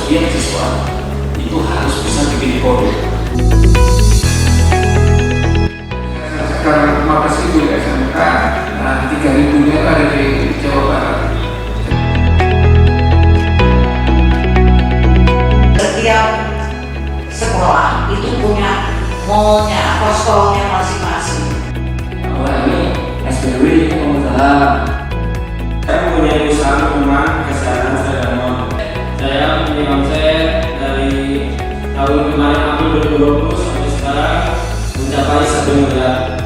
setiap siswa itu harus bisa bikin kode. Sekarang 15.000 di SMK, 3.000-nya ada di Jawa Barat. Setiap sekolah itu punya mallnya, posko-nya masing-masing. Ini SPW pengusaha. Saya mempunyai usaha minuman kesehatan Sedamon. Saya punya omset dari tahun kemarin April 2020 sampai sekarang mencapai 1 miliar.